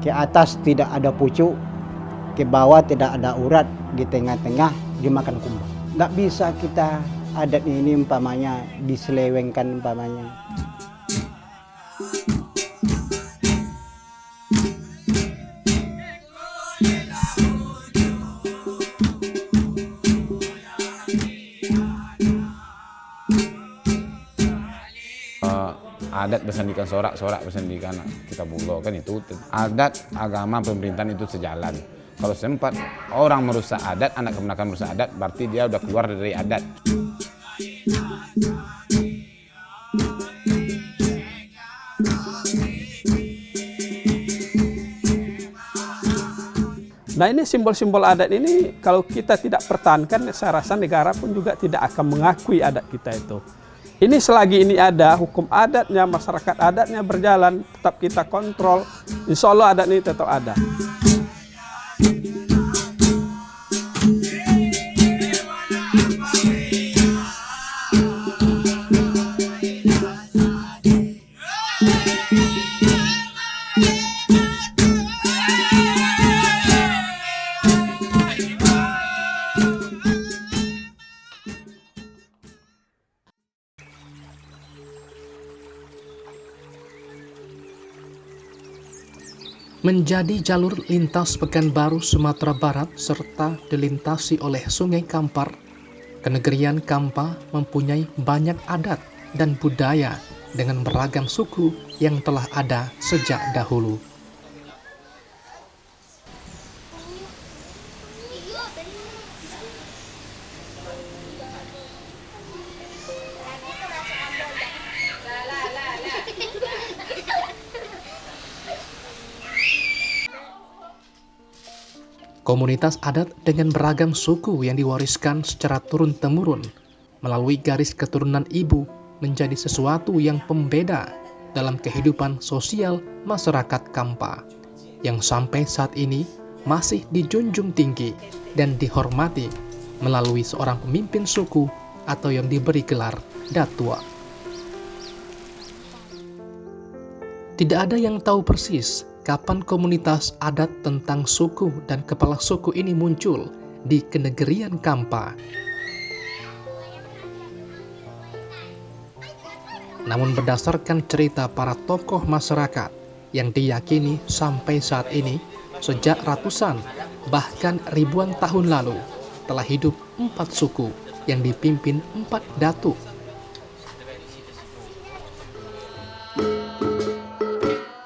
Ke atas tidak ada pucuk, ke bawah tidak ada urat, di tengah-tengah dimakan kumbang. Nggak bisa kita adat ini umpamanya diselewengkan umpamanya. Adat bersandikan sorak, sorak bersandikan kita bulo kan itu adat agama pemerintahan itu sejalan. Kalau sempat orang merusak adat, anak kemenakan merusak adat, berarti dia udah keluar dari adat. Nah ini simbol-simbol adat ini kalau kita tidak pertahankan, saya rasa negara pun juga tidak akan mengakui adat kita itu. Ini selagi ini ada, hukum adatnya, masyarakat adatnya berjalan, tetap kita kontrol, insya Allah adat ini tetap ada. Menjadi jalur lintas Pekanbaru, Sumatera Barat, serta dilintasi oleh Sungai Kampar, kenegerian Kampa mempunyai banyak adat dan budaya dengan beragam suku yang telah ada sejak dahulu. Komunitas adat dengan beragam suku yang diwariskan secara turun-temurun melalui garis keturunan ibu menjadi sesuatu yang pembeda dalam kehidupan sosial masyarakat Kampa yang sampai saat ini masih dijunjung tinggi dan dihormati melalui seorang pemimpin suku atau yang diberi gelar Datua. Tidak ada yang tahu persis kapan komunitas adat tentang suku dan kepala suku ini muncul di kenegerian Kampa. Namun berdasarkan cerita para tokoh masyarakat yang diyakini sampai saat ini, sejak ratusan bahkan ribuan tahun lalu telah hidup 4 suku yang dipimpin 4 datuk.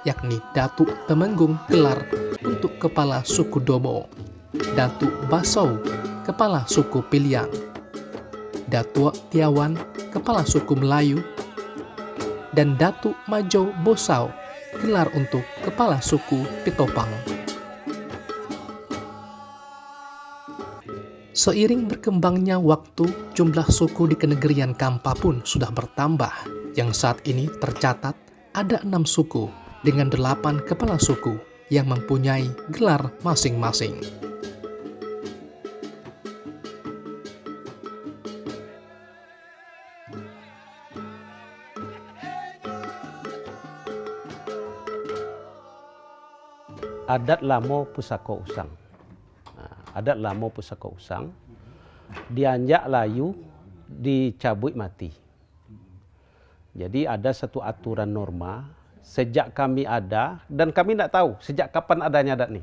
Yakni Datuk Temenggung gelar untuk kepala suku Domo, Datuk Basau kepala suku Piliang, Datuk Tiawan kepala suku Melayu, dan Datuk Majau Bosau gelar untuk kepala suku Pitopang. Seiring berkembangnya waktu, jumlah suku di kenegerian Kampa pun sudah bertambah, yang saat ini tercatat ada 6 suku dengan 8 kepala suku yang mempunyai gelar masing-masing. Adat Lamo Pusaka Usang. Adat Lamo Pusaka Usang, dianjak layu, dicabut mati. Jadi ada satu aturan norma sejak kami ada, dan kami tidak tahu sejak kapan adanya adat ini.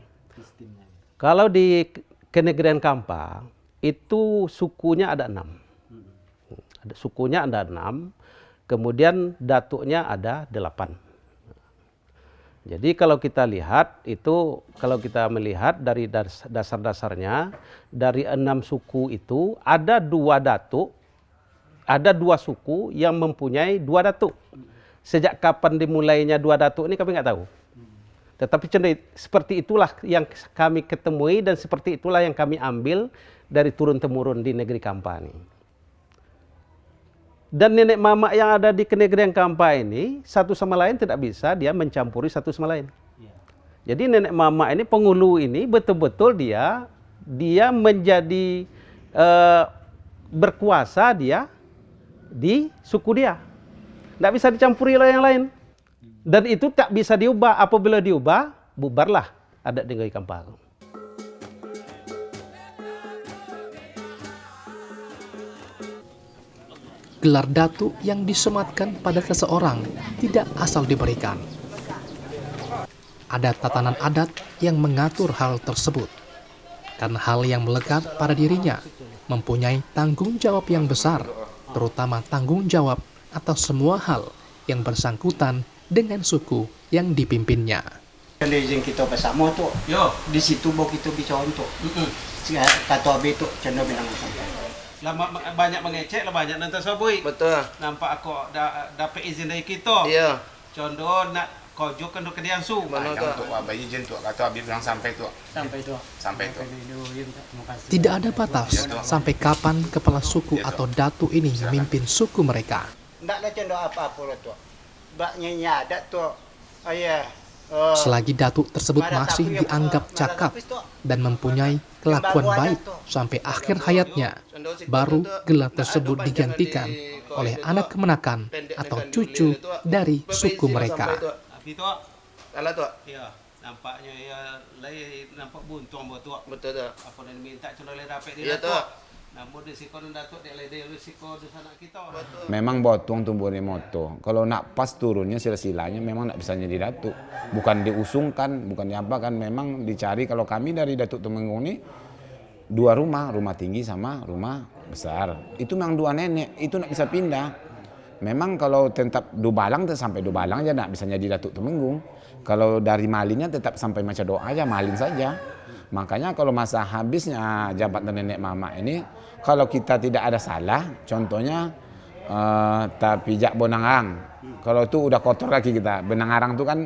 Kalau di kenegerian Kampa, itu sukunya ada 6. Sukunya ada 6, kemudian datuknya ada 8. Jadi kalau kita lihat, itu kalau kita melihat dari dasar-dasarnya, dari 6 suku itu, ada 2 datuk, ada 2 suku yang mempunyai 2 datuk. Sejak kapan dimulainya 2 datuk ini kami nggak tahu. Tetapi seperti itulah yang kami ketemui dan seperti itulah yang kami ambil dari turun-temurun di negeri Kampa ini. Dan nenek mama yang ada di kenegerian Kampa ini satu sama lain tidak bisa dia mencampuri satu sama lain. Jadi nenek mama ini, penghulu ini betul-betul dia menjadi berkuasa dia di suku dia. Tidak bisa dicampuri oleh yang lain. Dan itu tak bisa diubah. Apabila diubah, bubarlah adat Denggai Kampa. Gelar datuk yang disematkan pada seseorang tidak asal diberikan. Ada tatanan adat yang mengatur hal tersebut. Karena hal yang melekat pada dirinya mempunyai tanggung jawab yang besar, terutama tanggung jawab atas semua hal yang bersangkutan dengan suku yang dipimpinnya. Kalau izin kita bersama tu, Yo, di situ bawa kita bicara untuk. Kata Abi tu, contoh bilang sampai. lama banyak mengecek lah banyak nanti sabui. Betul. Nampak aku dapat izin dari kita. Iya. Contoh nak kojok kan ke dia su. Mana tu? Untuk bayi izin tu, kata Habib bilang sampai tu. Sampai tu. Sampai tu. Tidak ada batas sampai kapan kepala suku atau datu ini memimpin suku mereka. Tak ada contoh apa-apa lah tu. Baknya adat tu, ayah. Selagi datuk tersebut masih dianggap cakap dan mempunyai kelakuan baik sampai akhir hayatnya, baru gelar tersebut digantikan oleh anak kemenakan atau cucu dari suku mereka. Tapi tu, Salah tu. ya nampaknya ya lain nampak buntung buat tu. Betul tu. Apa yang minta contoh lain dapat Iya dia tu. tu. Namun risiko dan datuk dia lain risiko di sana kita. Memang botong tumbuh di moto. Kalau nak pas turunnya silsilanya memang nak bisa jadi datuk. Bukan diusungkan, bukan diapakan. Memang dicari kalau kami dari Datuk Temenggung ini 2 rumah, rumah tinggi sama rumah besar. Itu memang 2 nenek, itu nak bisa pindah. Memang kalau tetap Dubalang sampai Dubalang aja nak bisa jadi Datuk Temenggung. Kalau dari Malinnya tetap sampai Maca Doa aja, Malin saja. Makanya kalau masa habisnya jabatan nenek mama ini, kalau kita tidak ada salah, contohnya pijak Bonangarang. Kalau itu udah kotor lagi kita. Bonangarang itu kan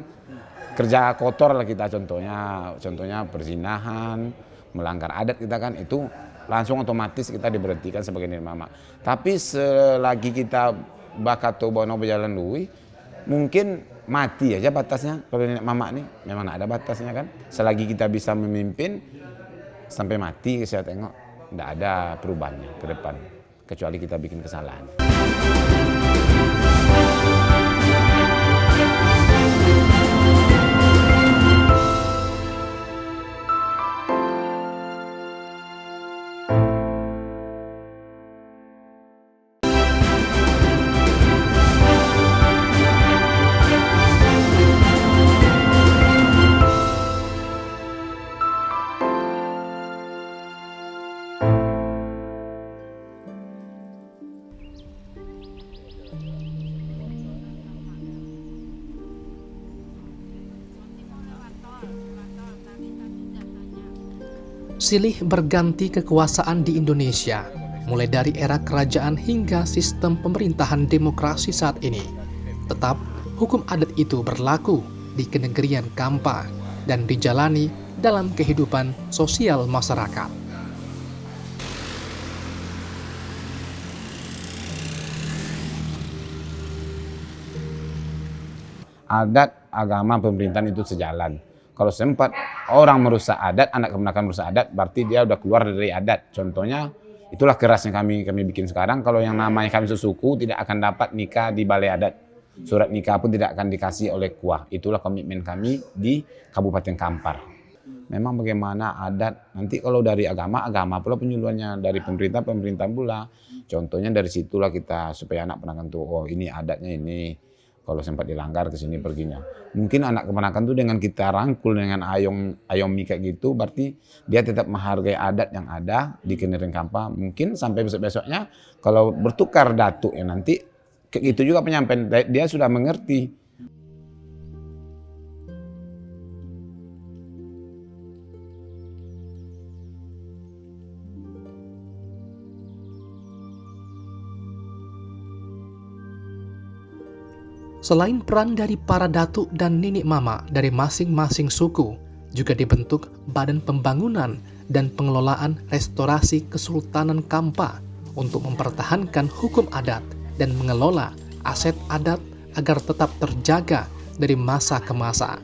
kerja kotor lah kita contohnya perzinahan, melanggar adat kita kan itu langsung otomatis kita diberhentikan sebagai nenek mama. Tapi selagi kita bakato bono berjalan lui, mungkin mati aja batasnya. Kalau nenek mama nih memang ada batasnya kan. Selagi kita bisa memimpin sampai mati saya tengok tidak ada perubahannya ke depan kecuali kita bikin kesalahan. Silih berganti kekuasaan di Indonesia, mulai dari era kerajaan hingga sistem pemerintahan demokrasi saat ini. Tetap, hukum adat itu berlaku di kenegerian Kampa dan dijalani dalam kehidupan sosial masyarakat. Adat, agama, pemerintahan itu sejalan. Kalau sempat orang merusak adat, anak kemenakan merusak adat, berarti dia udah keluar dari adat. Contohnya, itulah kerasnya kami bikin sekarang. Kalau yang namanya kami sesuku tidak akan dapat nikah di balai adat. Surat nikah pun tidak akan dikasih oleh kuah. Itulah komitmen kami di Kabupaten Kampar. Memang bagaimana adat, nanti kalau dari agama pula penyuluhannya. Dari pemerintah pula. Contohnya dari situlah kita, supaya anak kemenakan tuh, oh ini adatnya ini. Kalau sempat dilanggar ke sini perginya. Mungkin anak kemenakan tuh dengan kita rangkul dengan ayomi kayak gitu, berarti dia tetap menghargai adat yang ada di Kenering Kampa. Mungkin sampai besok-besoknya kalau bertukar datuk ya nanti kayak gitu juga penyampaian dia sudah mengerti. Selain peran dari para datuk dan nenek mama dari masing-masing suku, juga dibentuk Badan Pembangunan dan Pengelolaan Restorasi Kesultanan Kampa untuk mempertahankan hukum adat dan mengelola aset adat agar tetap terjaga dari masa ke masa.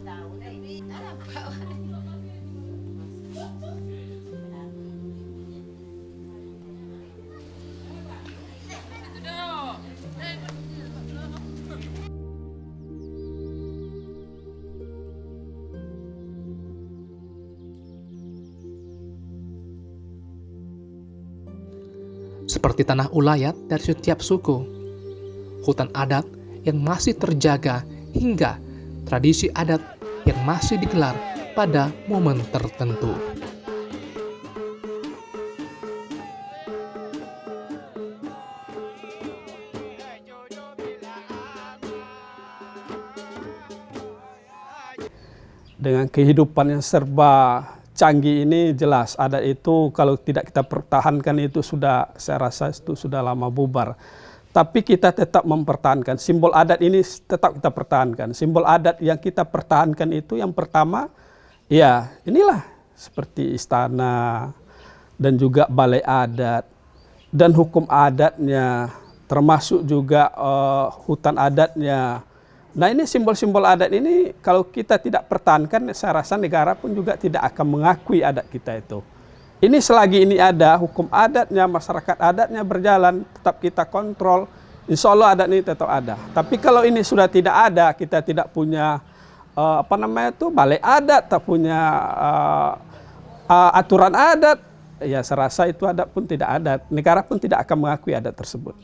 seperti tanah ulayat dari setiap suku, hutan adat yang masih terjaga hingga tradisi adat yang masih digelar pada momen tertentu. Dengan kehidupan yang serba canggih ini, jelas adat itu kalau tidak kita pertahankan itu sudah, saya rasa itu sudah lama bubar. Tapi kita tetap mempertahankan simbol adat ini, tetap kita pertahankan. Simbol adat yang kita pertahankan itu yang pertama, ya inilah seperti istana dan juga balai adat dan hukum adatnya, termasuk juga hutan adatnya. Nah, ini simbol-simbol adat ini kalau kita tidak pertahankan, saya rasa negara pun juga tidak akan mengakui adat kita itu. Ini selagi ini ada hukum adatnya, masyarakat adatnya berjalan, tetap kita kontrol, insya Allah adat ini tetap ada. Tapi kalau ini sudah tidak ada, kita tidak punya balai adat, tak punya aturan adat, ya saya rasa itu adat pun tidak ada. Negara pun tidak akan mengakui adat tersebut.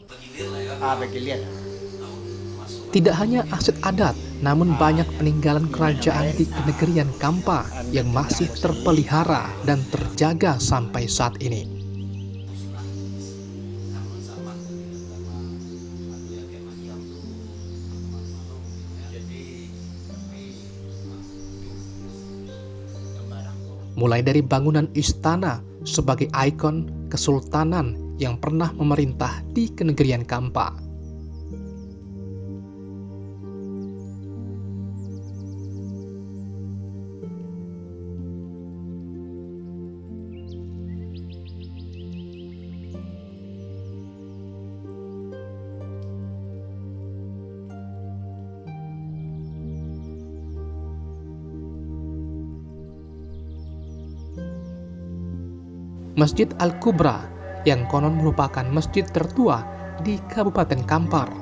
Tidak hanya aset adat, namun banyak peninggalan kerajaan di Kenegerian Kampa yang masih terpelihara dan terjaga sampai saat ini. Mulai dari bangunan istana sebagai ikon kesultanan yang pernah memerintah di Kenegerian Kampa. Masjid Al-Kubra yang konon merupakan masjid tertua di Kabupaten Kampar.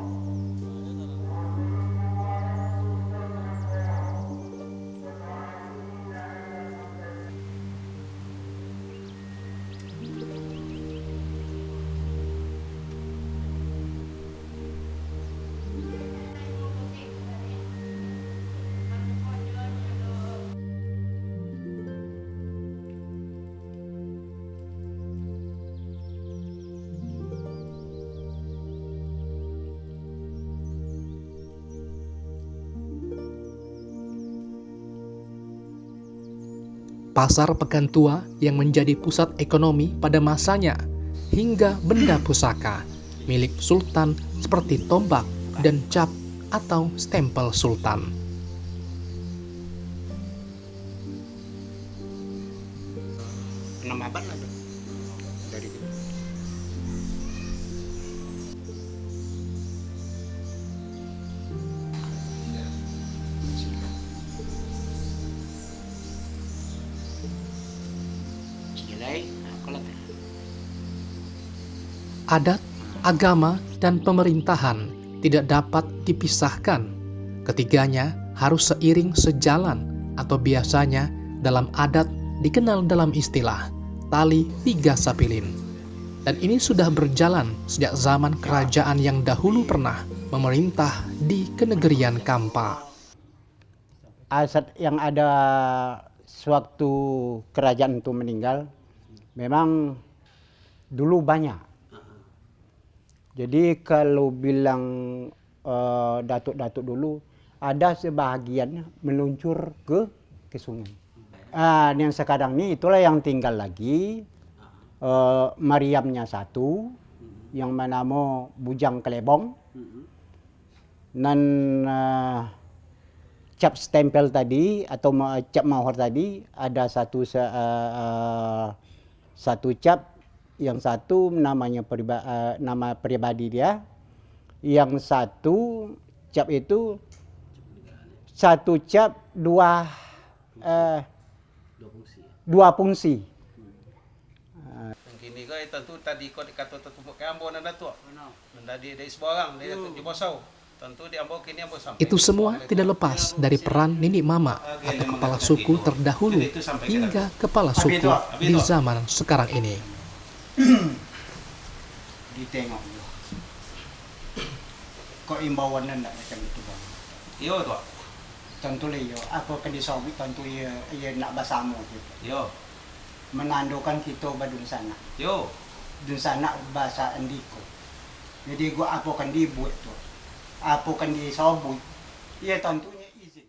Pasar Pekantua yang menjadi pusat ekonomi pada masanya, hingga benda pusaka milik sultan seperti tombak dan cap atau stempel sultan. Adat, agama, dan pemerintahan tidak dapat dipisahkan. Ketiganya harus seiring sejalan atau biasanya dalam adat dikenal dalam istilah tali tiga sapilin. Dan ini sudah berjalan sejak zaman kerajaan yang dahulu pernah memerintah di Kenegerian Kampa. Aset yang ada sewaktu kerajaan itu meninggal memang dulu banyak. Jadi kalau bilang datuk-datuk dulu, ada sebahagiannya meluncur ke sungai. Yang sekarang ini itulah yang tinggal lagi. Mariamnya satu, yang mana mau Bujang Kelebong. Dan cap stempel tadi atau cap mahor tadi ada satu cap. Yang satu namanya nama pribadi dia, yang satu cap itu satu cap dua fungsi. Kini kau tentu tadi kau dikata tertumpuk ke Ambo nanda tu, nanda di sebarang di Bosau, tentu di Ambo kini Ambo sampai. Itu semua tidak lepas dari peran Nini Mama atau kepala suku terdahulu hingga kepala suku di zaman sekarang ini. ditengok dulu. Kok imbauan ndak macam itu bang? Yo tuh. Tentu yo, aku akan disawit tentu ia nak bersama gitu. Yo. Menandukan kita badun sana. Yo. Dun sana bahasa Andiko. Jadi gua apa akan dibuat tuh? Apa akan disawit? Ia tentunya izin.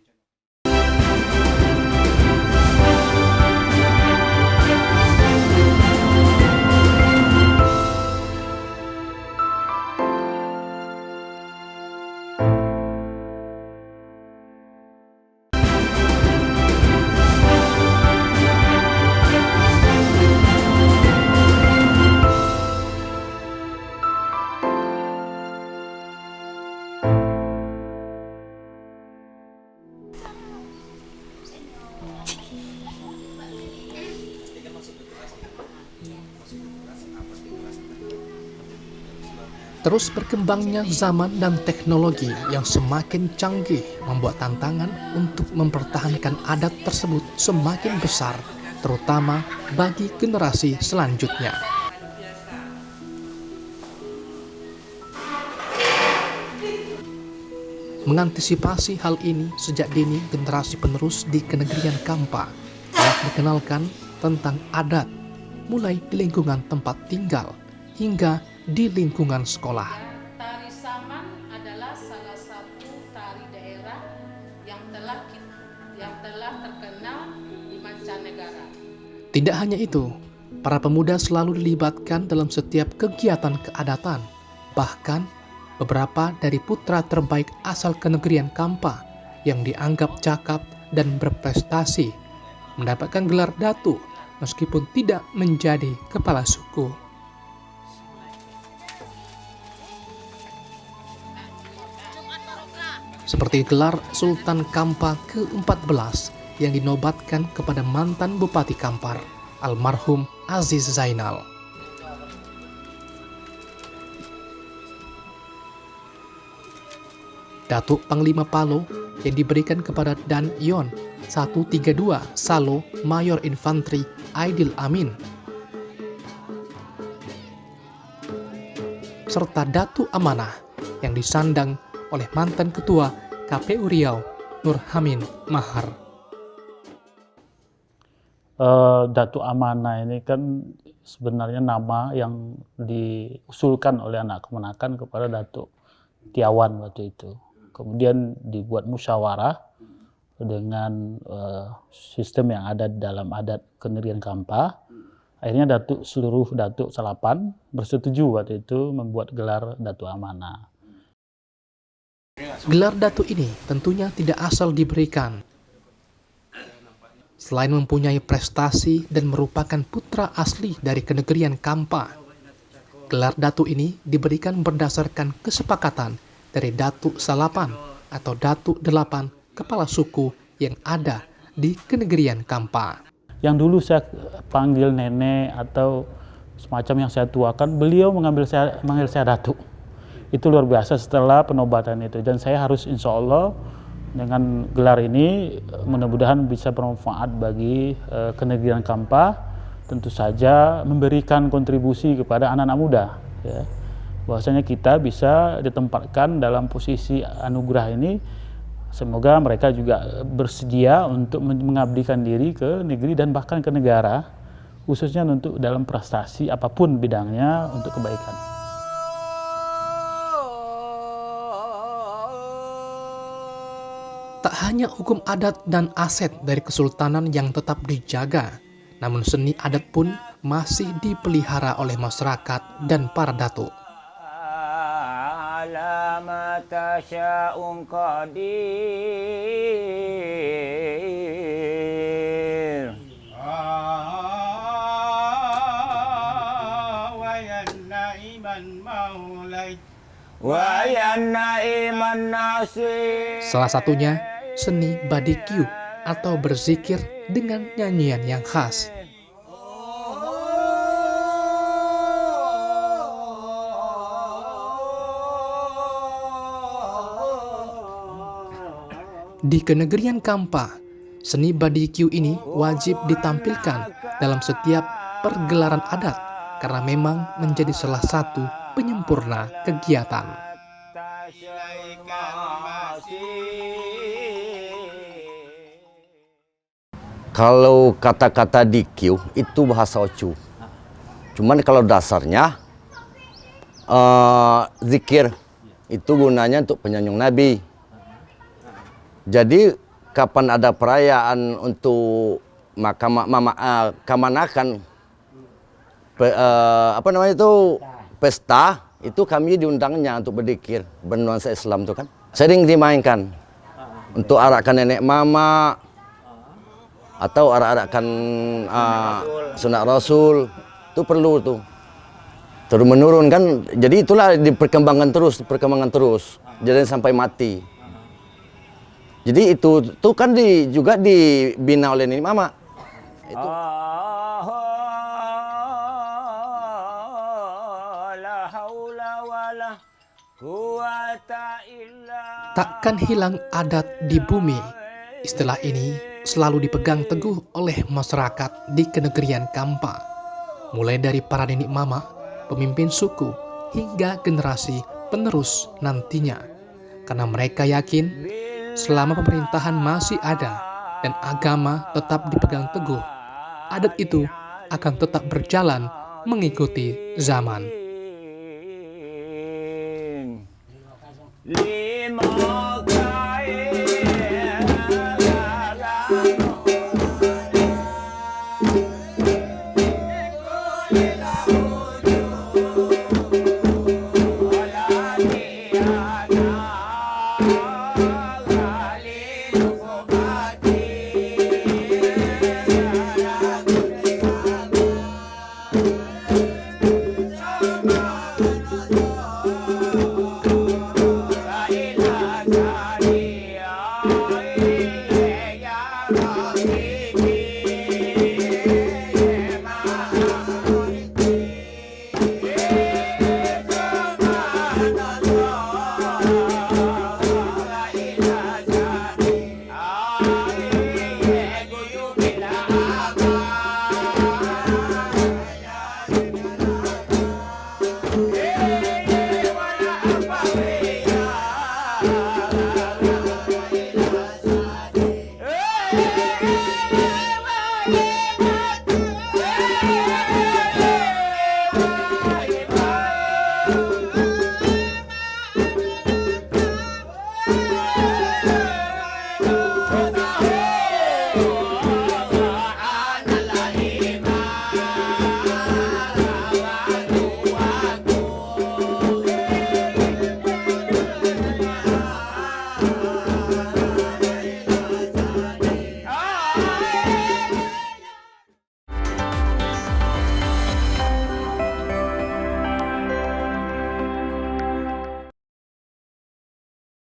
Terus berkembangnya zaman dan teknologi yang semakin canggih membuat tantangan untuk mempertahankan adat tersebut semakin besar, terutama bagi generasi selanjutnya. Mengantisipasi hal ini sejak dini, generasi penerus di Kenegrian Kampa telah dikenalkan tentang adat, mulai di lingkungan tempat tinggal hingga di lingkungan sekolah. Tari Saman adalah salah satu tari daerah yang telah terkenal di mancanegara. Tidak hanya itu, para pemuda selalu dilibatkan dalam setiap kegiatan keadatan. Bahkan, beberapa dari putra terbaik asal Kenegrian Kampa yang dianggap cakap dan berprestasi mendapatkan gelar Datuk meskipun tidak menjadi kepala suku. Seperti gelar Sultan Kampa ke-14 yang dinobatkan kepada mantan Bupati Kampar, almarhum Aziz Zainal. Datuk Panglima Palo yang diberikan kepada Dan Yon 132 Salo Mayor Infantri Aidil Amin, serta Datuk Amanah yang disandang oleh mantan Ketua KPU Riau Nurhamin Mahar. Datuk Amanah ini kan sebenarnya nama yang diusulkan oleh anak kemenakan kepada Datuk Tiawan waktu itu. Kemudian dibuat musyawarah dengan sistem yang ada dalam adat Kenegrian Kampa. Akhirnya seluruh Datuk Salapan bersetuju waktu itu membuat gelar Datuk Amanah. Gelar Datuk ini tentunya tidak asal diberikan. Selain mempunyai prestasi dan merupakan putra asli dari Kenegrian Kampa, gelar Datuk ini diberikan berdasarkan kesepakatan dari Datuk Salapan atau Datuk 8 kepala suku yang ada di Kenegrian Kampa. Yang dulu saya panggil nenek atau semacam yang saya tuakan, beliau manggil saya Datuk. Itu luar biasa setelah penobatan itu, dan saya harus insya Allah dengan gelar ini mudah-mudahan bisa bermanfaat bagi Kenegrian Kampa, tentu saja memberikan kontribusi kepada anak-anak muda, ya. Bahwasanya kita bisa ditempatkan dalam posisi anugerah ini, semoga mereka juga bersedia untuk mengabdikan diri ke negeri dan bahkan ke negara, khususnya untuk dalam prestasi apapun bidangnya untuk kebaikan. Tak hanya hukum adat dan aset dari kesultanan yang tetap dijaga, namun seni adat pun masih dipelihara oleh masyarakat dan para datuk. Salah satunya seni badikiu atau berzikir dengan nyanyian yang khas. Di Kenegrian Kampa, seni badikiu ini wajib ditampilkan dalam setiap pergelaran adat karena memang menjadi salah satu penyempurna kegiatan. Kalau kata-kata DQ itu bahasa Ocu. Cuman kalau dasarnya zikir itu gunanya untuk penyanyung Nabi. Jadi kapan ada perayaan untuk kamanakan pesta, itu kami diundangnya untuk berzikir bernuansa Islam itu kan. Sering dimainkan untuk arakkan nenek mama atau arak-arakan sunat Rasul, itu perlu tuh. Terus menurun kan, jadi itulah perkembangan terus, jadi sampai mati. Jadi itu tuh kan juga dibina oleh nenek mama. Itu. Takkan hilang adat di bumi. Istilah ini selalu dipegang teguh oleh masyarakat di kenegerian Kampa. Mulai dari para nenek mama, pemimpin suku, hingga generasi penerus nantinya. Karena mereka yakin selama pemerintahan masih ada dan agama tetap dipegang teguh, adat itu akan tetap berjalan mengikuti zaman.